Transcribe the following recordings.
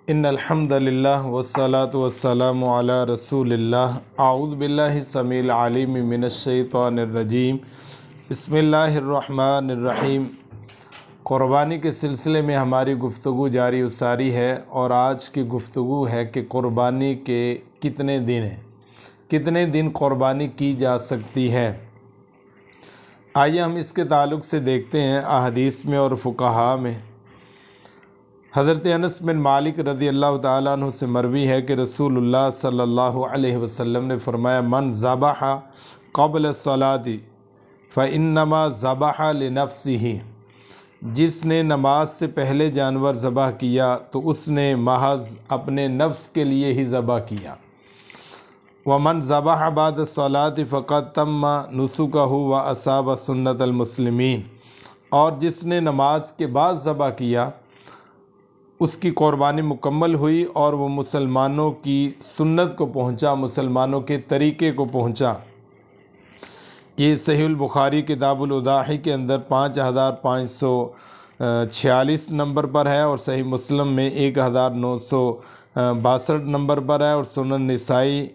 ان الحمد للہ والصلاة والسلام علی رسول اللہ اعوذ باللہ السمیع العلیم من الشیطان الرجیم بسم اللہ الرحمن الرحیم۔ قربانی کے سلسلے میں ہماری گفتگو جاری و ساری ہے، اور آج کی گفتگو ہے کہ قربانی کے کتنے دن ہیں، کتنے دن قربانی کی جا سکتی ہے۔ آئیے ہم اس کے تعلق سے دیکھتے ہیں احادیث میں اور فقہاء میں۔ حضرت انس بن مالک رضی اللہ تعالیٰ عنہ سے مروی ہے کہ رسول اللہ صلی اللہ علیہ وسلم نے فرمایا، من ذبح قبل الصلاۃ فانما ذبح لنفسہ، جس نے نماز سے پہلے جانور ذبح کیا تو اس نے محض اپنے نفس کے لیے ہی ذبح کیا۔ ومن ذبح بعد الصلاۃ فقد تم نسکہ واصاب سنت المسلمین، اور جس نے نماز کے بعد ذبح کیا اس کی قربانی مکمل ہوئی اور وہ مسلمانوں کی سنت کو پہنچا، مسلمانوں کے طریقے کو پہنچا۔ یہ صحیح البخاری کتاب الاضاحی کے اندر 5546 نمبر پر ہے، اور صحیح مسلم میں 1962 نمبر پر ہے، اور سنن نسائی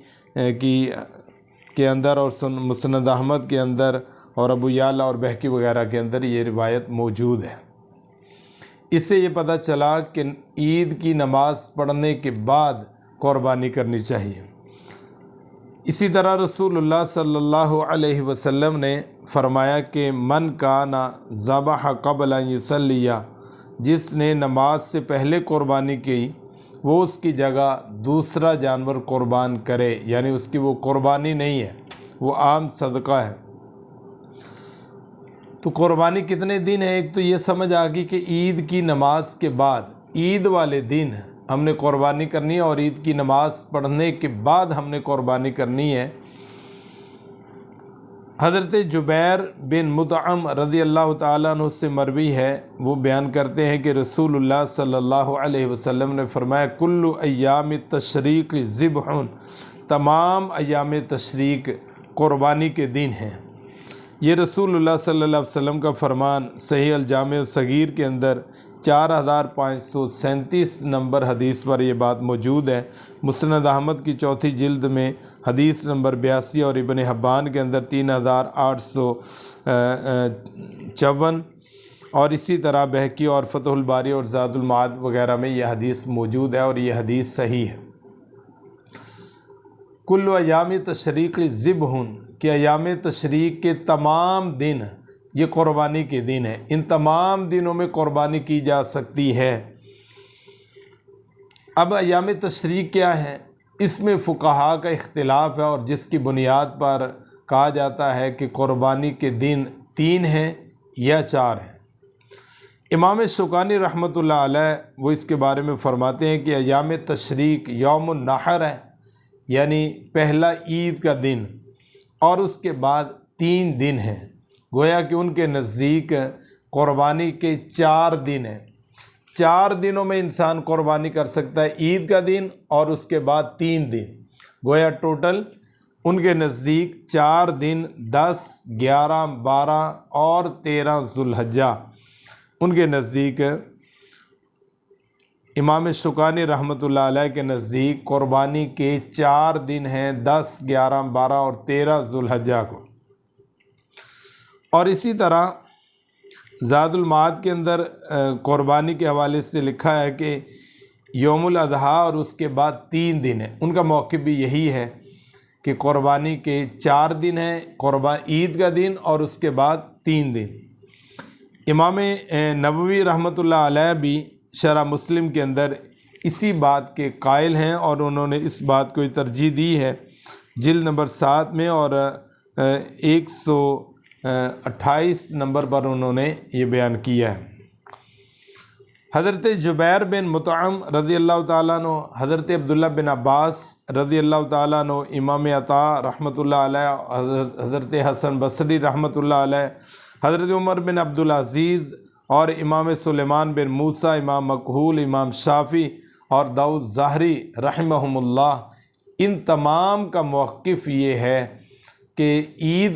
کے اندر اور مسند احمد کے اندر اور ابو یعلا اور بہقی وغیرہ کے اندر یہ روایت موجود ہے۔ اس سے یہ پتہ چلا کہ عید کی نماز پڑھنے کے بعد قربانی کرنی چاہیے۔ اسی طرح رسول اللہ صلی اللہ علیہ وسلم نے فرمایا کہ من کان ذبح قبل ان یصلی، جس نے نماز سے پہلے قربانی کی وہ اس کی جگہ دوسرا جانور قربان کرے، یعنی اس کی وہ قربانی نہیں ہے، وہ عام صدقہ ہے۔ تو قربانی کتنے دن ہے؟ ایک تو یہ سمجھ آ گئی کہ عید کی نماز کے بعد، عید والے دن ہم نے قربانی کرنی ہے، اور عید کی نماز پڑھنے کے بعد ہم نے قربانی کرنی ہے۔ حضرت جبیر بن مطعم رضی اللہ تعالیٰ عنہ سے مروی ہے، وہ بیان کرتے ہیں کہ رسول اللہ صلی اللہ علیہ وسلم نے فرمایا، کل ایام التشریق ذبح، تمام ایام تشریق قربانی کے دن ہیں۔ یہ رسول اللہ صلی اللہ علیہ وسلم کا فرمان صحیح الجامع الصغیر کے اندر 4537 نمبر حدیث پر یہ بات موجود ہے۔ مسند احمد کی چوتھی جلد میں حدیث نمبر 82 اور ابن حبان کے اندر 3854، اور اسی طرح بہقی اور فتح الباری اور زاد المعاد وغیرہ میں یہ حدیث موجود ہے، اور یہ حدیث صحیح ہے۔ کل ایام تشریق ذبح، کہ ایام تشریق کے تمام دن یہ قربانی کے دن ہیں، ان تمام دنوں میں قربانی کی جا سکتی ہے۔ اب ایام تشریق کیا ہے؟ اس میں فقہاء کا اختلاف ہے، اور جس کی بنیاد پر کہا جاتا ہے کہ قربانی کے دن 3 ہیں یا 4 ہیں۔ امام شوکانی رحمۃ اللہ علیہ وہ اس کے بارے میں فرماتے ہیں کہ ایام تشریق یوم النحر ہے، یعنی پہلا عید کا دن، اور اس کے بعد 3 دن ہیں۔ گویا کہ ان کے نزدیک قربانی کے 4 دن ہیں۔ 4 دنوں میں انسان قربانی کر سکتا ہے، عید کا دن اور اس کے بعد 3 دن، گویا ٹوٹل ان کے نزدیک 4 دن 10، 11، 12 اور 13 ذوالحجہ۔ ان کے نزدیک امام شوکانی رحمۃ اللہ علیہ کے نزدیک قربانی کے 4 دن ہیں، 10، 11، 12 اور 13 ذوالحجہ کو۔ اور اسی طرح زاد المعاد کے اندر قربانی کے حوالے سے لکھا ہے کہ یوم الاضحیٰ اور اس کے بعد 3 دن ہیں۔ ان کا موقف بھی یہی ہے کہ قربانی کے 4 دن ہیں، عید کا دن اور اس کے بعد 3 دن۔ امام نووی رحمۃ اللہ علیہ بھی شرح مسلم کے اندر اسی بات کے قائل ہیں، اور انہوں نے اس بات کو ترجیح دی ہے جلد نمبر 7 میں، اور 128 نمبر پر انہوں نے یہ بیان کیا ہے۔ حضرت جبیر بن مطعم رضی اللہ تعالیٰ عنہ، حضرت عبداللہ بن عباس رضی اللہ تعالیٰ عنہ، امام عطا رحمۃ اللہ علیہ، حضرت حسن بصری رحمۃ اللہ علیہ، حضرت عمر بن عبدالعزیز اور امام سلیمان بن موسیٰ، امام مکحول، امام شافعی اور داؤد ظاہری رحمہم اللہ، ان تمام کا موقف یہ ہے کہ عید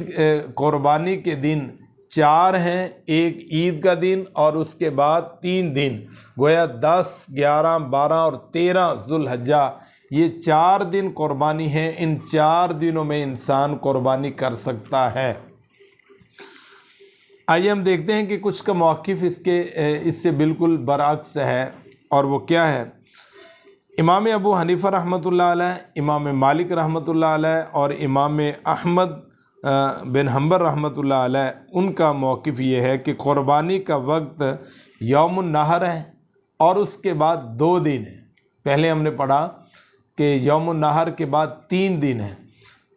قربانی کے دن 4 ہیں، ایک عید کا دن اور اس کے بعد 3 دن، گویا 10، 11، 12 اور 13 ذوالحجہ، یہ 4 دن قربانی ہیں۔ ان 4 دنوں میں انسان قربانی کر سکتا ہے۔ آئیے ہم دیکھتے ہیں کہ کچھ کا موقف اس سے بالکل برعکس ہے، اور وہ کیا ہے۔ امام ابو حنیفہ رحمۃ اللہ علیہ، امام مالک رحمۃ اللہ علیہ اور امام احمد بن حنبل رحمۃ اللہ علیہ، ان کا موقف یہ ہے کہ قربانی کا وقت یوم النحر ہے اور اس کے بعد 2 دن ہے۔ پہلے ہم نے پڑھا کہ یوم النحر کے بعد 3 دن ہیں۔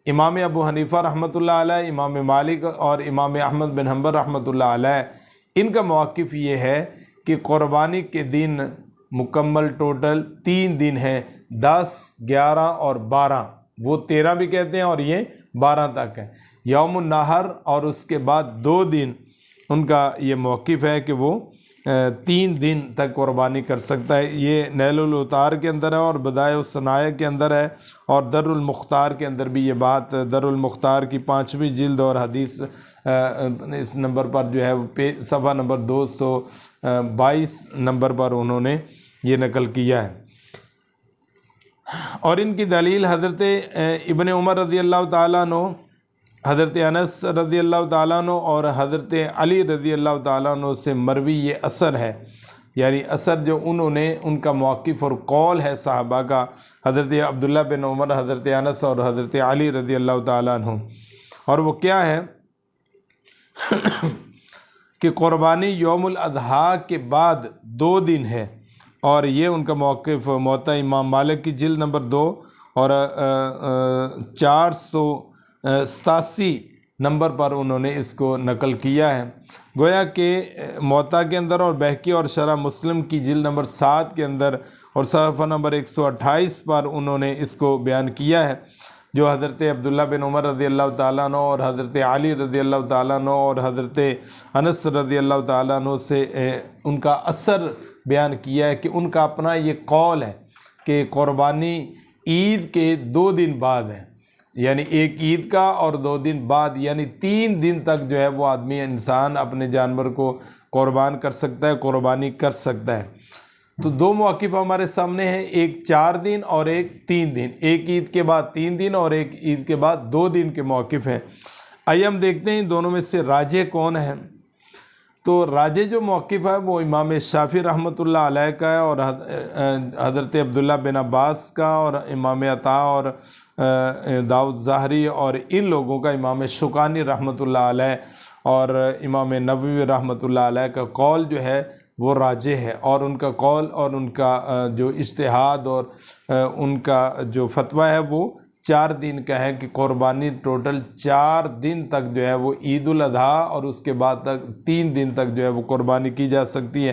امام ابو حنیفہ رحمۃ اللہ علیہ، امام مالک اور امام احمد بن حنبل رحمۃ اللہ علیہ، ان کا موقف یہ ہے کہ قربانی کے دن مکمل ٹوٹل 3 دن ہیں، 10، 11 اور 12، وہ 13 بھی کہتے ہیں اور یہ 12 تک ہے۔ یوم النحر اور اس کے بعد 2 دن ان کا یہ موقف ہے کہ وہ 3 دن تک قربانی کر سکتا ہے۔ یہ نیل الاوطار کے اندر ہے اور بدائع الصنائع کے اندر ہے، اور در المختار کے اندر بھی یہ بات، در المختار کی 5ویں جلد اور حدیث اس نمبر پر جو ہے صفحہ نمبر 222 نمبر پر انہوں نے یہ نقل کیا ہے۔ اور ان کی دلیل حضرت ابن عمر رضی اللہ تعالیٰ عنہ، حضرت انس رضی اللہ تعالیٰ عنہ اور حضرت علی رضی اللہ تعالیٰ عنہ سے مروی یہ اثر ہے، یعنی اثر جو انہوں نے، ان کا موقف اور قول ہے صحابہ کا، حضرت عبداللہ بن عمر، حضرت انس اور حضرت علی رضی اللہ تعالیٰ عنہ، اور وہ کیا ہے کہ قربانی یوم الاضحیٰ کے بعد 2 دن ہے، اور یہ ان کا موقف موطا امام مالک کی جلد نمبر 2 اور 487 نمبر پر انہوں نے اس کو نقل کیا ہے۔ گویا کہ موطا کے اندر اور بہقی اور شرح مسلم کی جلد نمبر 7 کے اندر اور صفحہ نمبر 128 پر انہوں نے اس کو بیان کیا ہے، جو حضرت عبداللہ بن عمر رضی اللہ تعالیٰ عنہ اور حضرت علی رضی اللہ تعالیٰ عنہ اور حضرت انس رضی اللہ تعالیٰ عنہ سے ان کا اثر بیان کیا ہے کہ ان کا اپنا یہ قول ہے کہ قربانی عید کے 2 دن بعد ہے، یعنی ایک عید کا اور 2 دن بعد، یعنی 3 دن تک جو ہے وہ آدمی انسان اپنے جانور کو قربان کر سکتا ہے، قربانی کر سکتا ہے۔ تو 2 موقف ہمارے سامنے ہیں، ایک 4 دن اور ایک 3 دن، ایک عید کے بعد 3 دن اور ایک عید کے بعد 2 دن کے موقف ہیں۔ آئیے ہم دیکھتے ہیں دونوں میں سے راجح کون ہے۔ تو راجح جو موقف ہے وہ امام شافعی رحمۃ اللہ علیہ کا ہے، اور حضرت عبداللہ بن عباس کا، اور امام عطا اور داؤد ظاہری اور ان لوگوں کا، امام شوکانی رحمۃ اللہ علیہ اور امام نووی رحمۃ اللہ علیہ کا قول جو ہے وہ راجح ہے، اور ان کا قول اور ان کا جو اجتہاد اور ان کا جو فتویٰ ہے وہ 4 دن کا ہے کہ قربانی ٹوٹل 4 دن تک جو ہے وہ عید الاضحیٰ اور اس کے بعد تک 3 دن تک جو ہے وہ قربانی کی جا سکتی ہے۔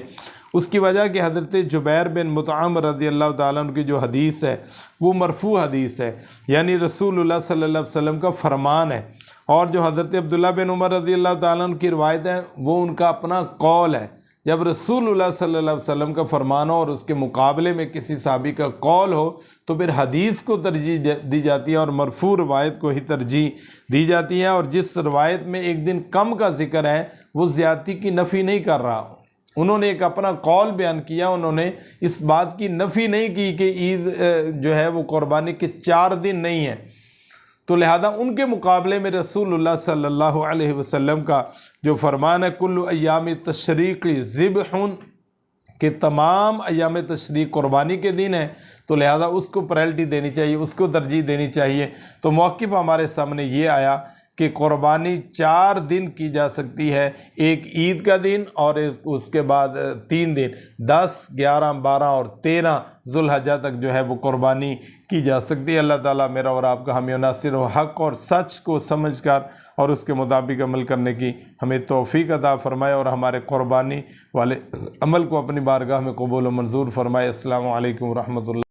اس کی وجہ کہ حضرت جبیر بن مطعم رضی اللہ تعالیٰ عنہ کی جو حدیث ہے وہ مرفوع حدیث ہے، یعنی رسول اللہ صلی اللہ علیہ وسلم کا فرمان ہے، اور جو حضرت عبداللہ بن عمر رضی اللہ تعالیٰ عنہ کی روایت ہے وہ ان کا اپنا قول ہے۔ جب رسول اللہ صلی اللہ علیہ وسلم کا فرمان ہو اور اس کے مقابلے میں کسی صحابی کا قول ہو تو پھر حدیث کو ترجیح دی جاتی ہے اور مرفوع روایت کو ہی ترجیح دی جاتی ہے، اور جس روایت میں ایک دن کم کا ذکر ہے وہ زیادتی کی نفی نہیں کر رہا۔ انہوں نے ایک اپنا قول بیان کیا، انہوں نے اس بات کی نفی نہیں کی کہ عید جو ہے وہ قربانی کے 4 دن نہیں ہے، تو لہذا ان کے مقابلے میں رسول اللہ صلی اللہ علیہ وسلم کا جو فرمان ہے کل ایام تشریق ذبح، کہ تمام ایام تشریق قربانی کے دن ہیں، تو لہذا اس کو پرائلٹی دینی چاہیے، اس کو ترجیح دینی چاہیے۔ تو موقف ہمارے سامنے یہ آیا کہ قربانی 4 دن کی جا سکتی ہے، ایک عید کا دن اور اس کے بعد 3 دن، 10، 11، 12 اور 13 ذوالحجہ تک جو ہے وہ قربانی کی جا سکتی ہے۔ اللہ تعالیٰ میرا اور آپ کا حامی و ناصر و حق اور سچ کو سمجھ کر اور اس کے مطابق عمل کرنے کی ہمیں توفیق عطا فرمائے، اور ہمارے قربانی والے عمل کو اپنی بارگاہ میں قبول و منظور فرمائے۔ السلام علیکم ورحمۃ اللہ۔